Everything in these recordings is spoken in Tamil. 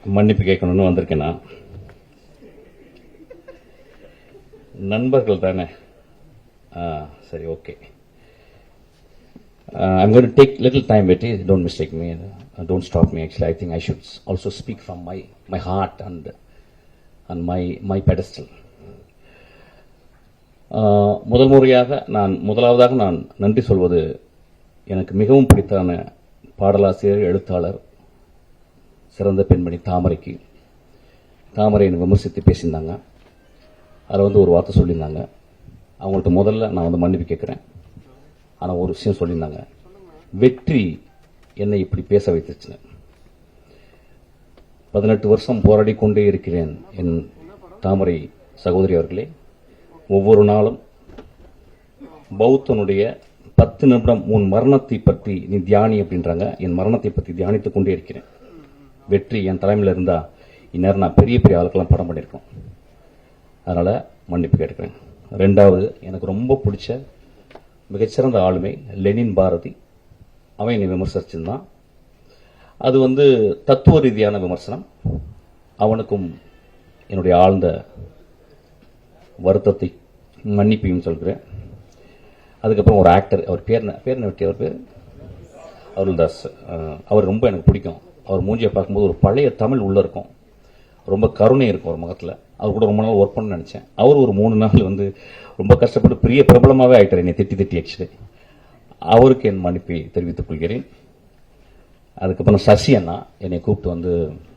மன்னிப்பு கேட்கணும்னு வந்திருக்கேன். நான் நண்பர்கள் தானே? சரி, okay. I'm going to take little time with it. Don't mistake me. Don't stop me. Actually, I think I should also speak from my heart and my pedestal. முதலாவதாக நான் நன்றி சொல்வது எனக்கு மிகவும் பிடித்தான பாடலாசிரியர், எழுத்தாளர், சிறந்த பெண்மணி தாமரைக்கு. தாமரை விமர்சித்து பேசியிருந்தாங்க. அதில் ஒரு வார்த்தை சொல்லியிருந்தாங்க. அவங்கள்ட்ட முதல்ல நான் மன்னிப்பு கேட்குறேன். ஆனால் ஒரு விஷயம் சொல்லியிருந்தாங்க, வெற்றி என்னை இப்படி பேச வைத்துச்சுன்னு. 18 வருஷம் போராடி கொண்டே இருக்கிறேன் என் தாமரை சகோதரி அவர்களே. ஒவ்வொரு நாளும் பௌத்தனுடைய 10 நிமிடம் உன் மரணத்தை பற்றி நீ தியானி அப்படின்றாங்க. என் மரணத்தை பற்றி தியானித்துக் கொண்டே இருக்கிறேன். வெற்றி என் தலைமையில் இருந்தா இந்நேரம் நான் பெரிய பெரிய ஆளுக்கெல்லாம் படம் பண்ணியிருக்கோம். அதனால மன்னிப்பு கேட்கிறேன். ரெண்டாவது, எனக்கு ரொம்ப பிடிச்ச மிகச்சிறந்த ஆளுமை லெனின் பாரதி. அவன் என்னை விமர்சிச்சிருந்தான். அது தத்துவ ரீதியான விமர்சனம். அவனுக்கும் என்னுடைய ஆழ்ந்த வருத்தத்தை மன்னிப்பையும் சொல்கிறேன். அதுக்கப்புறம் ஒரு ஆக்டர், அவர் பேர் அருள்தாஸ். அவர் ரொம்ப எனக்கு பிடிக்கும். அவர் மூஞ்சியை பார்க்கும்போது ஒரு பழைய தமிழ் உள்ள இருக்கும், ரொம்ப கருணை இருக்கும் ஒரு முகத்தில். அவர் கூட ரொம்ப நாள் ஒர்க் பண்ண நினைச்சேன். அவர் ஒரு 3 நாள் ரொம்ப கஷ்டப்பட்டு பெரிய பிரபலமாகவே ஆயிட்டார் என்னை திட்டி. ஆக்சுவலி அவருக்கு என் மன்னிப்பை தெரிவித்துக் கொள்கிறேன். அதுக்கப்புறம் சசி அண்ணா என்னை கூப்பிட்டு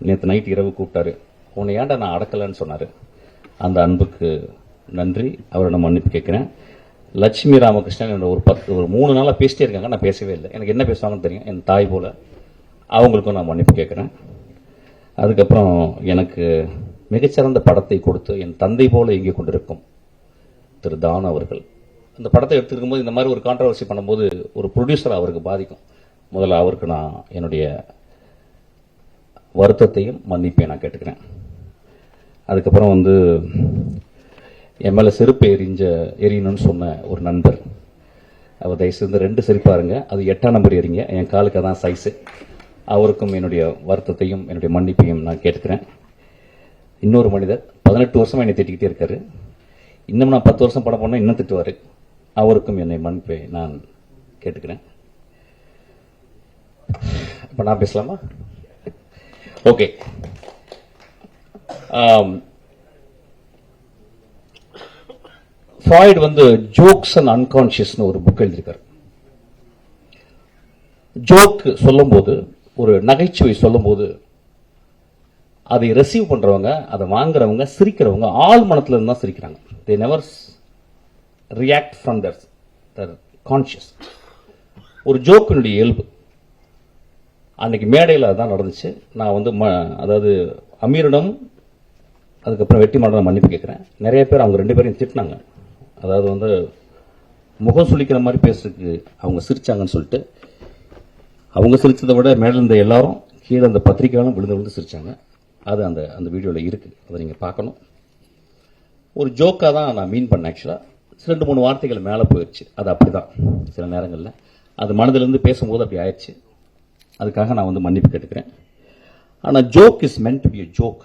நேற்று நைட் இரவு கூப்பிட்டாரு. உன்னை ஏன்டா நான் அடக்கலன்னு சொன்னார். அந்த அன்புக்கு நன்றி. அவரை நான் மன்னிப்பு கேட்கிறேன். லட்சுமி ராமகிருஷ்ணன் ஒரு 3 நாளாக பேசிட்டே இருக்காங்க. நான் பேசவே இல்லை. எனக்கு என்ன பேசுவாங்கன்னு தெரியும், என் தாய் போல. அவங்களுக்கும் நான் மன்னிப்பு கேட்குறேன். அதுக்கப்புறம் எனக்கு மிகச்சிறந்த படத்தை கொடுத்து என் தந்தை போல இயங்கிக் கொண்டிருக்கும் திரு தான் அவர்கள். அந்த படத்தை எடுத்துருக்கும் போது இந்த மாதிரி ஒரு கான்ட்ரவர்சி பண்ணும்போது ஒரு ப்ரொடியூசர் அவருக்கு பாதிக்கும். முதல்ல அவருக்கு நான் என்னுடைய வருத்தத்தையும் மன்னிப்பையும் நான் கேட்டுக்கிறேன். அதுக்கப்புறம் என் மேலே செருப்பு எரியணும்னு சொன்ன ஒரு நண்பர், அவர் தயவுசெய்து 2 செருப்பாருங்க, அது 8ஆம் நம்பர் எறிங்க, என் காலுக்கு அதான் சைஸு. அவருக்கும் என்னுடைய வருத்தத்தையும் என்னுடைய மன்னிப்பையும் நான் கேட்டுக்கிறேன். இன்னொரு மனிதர் 18 வருஷமா என்னை திட்டிக்கிட்டே இருக்காரு. இன்னும் நான் 10 வருஷம் படம் பண்ணா இன்னும் திட்டுவாரு. அவருக்கும் என்னை மன்னிப்பை நான் கேட்டுக்கிறேன். இப்ப நான் பேசலாமா? ஓகே. ஃப்ராய்டு ஜோக்ஸ் அண்ட் அன்கான்சியஸ்னு ஒரு புக் எழுதியிருக்காரு. ஜோக் சொல்லும்போது, ஒரு நகைச்சுவை சொல்லும்போது, அதை ரிசீவ் பண்றவங்க, அதை வாங்குறவங்க, சிரிக்கிறவங்க ஆள் மனத்துல இருந்து தான் சிரிக்கிறாங்க. they never react from their conscious. ஒரு ஜோக்கினுடைய இயல்பு. அன்னைக்கு மேடையில் அதான் நடந்துச்சு. நான் அதாவது அமீரிடம், அதுக்கப்புறம் வெற்றிமாறன் மன்னிப்பு கேட்கிறேன். நிறைய பேர் அவங்க 2 பேரையும் திட்டினாங்க. அதாவது முகம் சுளிக்கிற மாதிரி பேசுறதுக்கு அவங்க சிரிச்சாங்கன்னு சொல்லிட்டு, அவங்க சிரிச்சதை விட மேல இருந்த எல்லாரும் கீழே அந்த பத்திரிகையாலும் விழுந்து சிரிச்சாங்க. அது அந்த வீடியோவில் இருக்கு, அதை நீங்க பார்க்கணும். ஒரு ஜோக்காக தான் நான் மீன் பண்ணேன். ஆக்சுவலாக 2-3 வார்த்தைகள் மேலே போயிடுச்சு. அது அப்படிதான் சில நேரங்களில் அது மனதிலிருந்து பேசும்போது அப்படி ஆயிடுச்சு. அதுக்காக நான் மன்னிப்பு கேட்டுக்கிறேன். ஆனால் joke is meant to be a joke.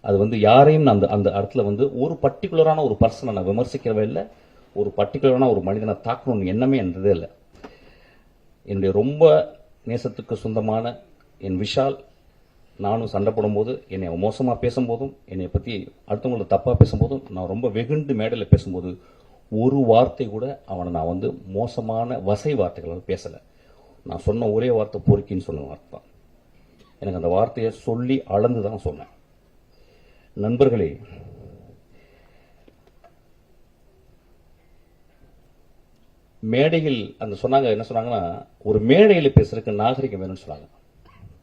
அது யாரையும் அந்த இடத்துல ஒரு பர்டிகுலரான ஒரு பர்சனை நான் விமர்சிக்கிறவே இல்லை, ஒரு பர்டிகுலரான ஒரு மனிதனை தாக்கணும்னு எண்ணமே என்றதே இல்லை. என்னுடைய ரொம்ப நேசத்துக்கு சொந்தமான என் விஷால், நானும் சண்டை போடும்போது, என்னை மோசமாக பேசும்போதும், என்னை பற்றி அடுத்தவங்களை தப்பாக பேசும்போதும், நான் ரொம்ப வெகுண்டு மேடையில் பேசும்போது ஒரு வார்த்தை கூட அவனை நான் மோசமான வசை வார்த்தைகளால் பேசலை. நான் சொன்ன ஒரே வார்த்தை பொறுக்கின்னு சொன்ன வார்த்தை தான். எனக்கு அந்த வார்த்தையை சொல்லி அளந்து தான் சொன்னேன். நண்பர்களே, மேடையில் சொன்னாங்க, என்ன சொன்னாங்கன்னா, ஒரு மேடையில் பேசுறதுக்கு நாகரிகம் வேணும்னு சொன்னாங்க.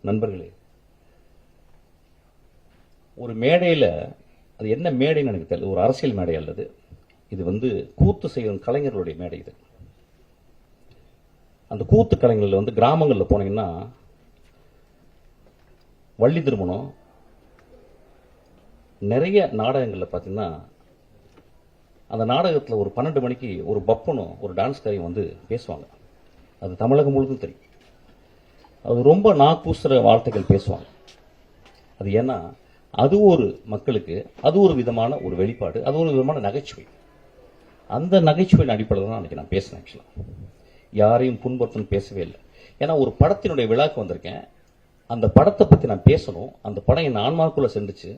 நண்பர்களே, ஒரு மேடையில், அது என்ன மேடைன்னு எனக்கு தெரியல, ஒரு அரசியல் மேடை அல்லது இது கூத்து செய்யும் கலைஞர்களுடைய மேடை. இது அந்த கூத்து கலைஞர்கள் கிராமங்களில் போனீங்கன்னா, வள்ளி திருமணம், நிறைய நாடகங்களில் பார்த்தீங்கன்னா, அந்த நாடகத்தில் ஒரு 12 மணிக்கு ஒரு பப்பனும் ஒரு டான்ஸ்காரையும் பேசுவாங்க. அது தமிழகம் முழுதும் தெரியும். அது ரொம்ப நாக்கூசுற வார்த்தைகள் பேசுவாங்க. அது ஏன்னா அது ஒரு மக்களுக்கு அது ஒரு விதமான ஒரு வெளிப்பாடு, அது ஒரு விதமான நகைச்சுவை. அந்த நகைச்சுவையின் அடிப்படையில் தான் அன்னைக்கு நான் பேசினேன். ஆக்சுவலா யாரையும் புண்படுத்தணும் பேசவே இல்லை. ஏன்னா ஒரு படத்தினுடைய விழாக்கு வந்திருக்கேன், அந்த படத்தை பத்தி நான் பேசணும். அந்த படம் என் ஆன்மாக்குள்ள சென்றுச்சு.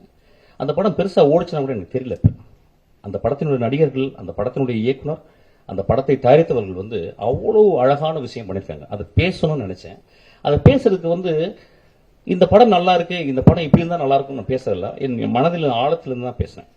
அந்த படம் பெருசா ஓடிச்சுனா கூட எனக்கு தெரியல. அந்த படத்தினுடைய நடிகர்கள், அந்த படத்தினுடைய இயக்குனர், அந்த படத்தை தயாரித்தவர்கள் அவ்வளவு அழகான விஷயம் பண்ணிருக்காங்க. அதை பேசணும்னு நினைச்சேன். அதை பேசுறதுக்கு இந்த படம் நல்லா இருக்கு, இந்த படம் இப்படி இருந்தா நல்லா இருக்கும்னு நான் பேசல. என் மனதில் ஆழத்திலிருந்து தான் பேசினேன்.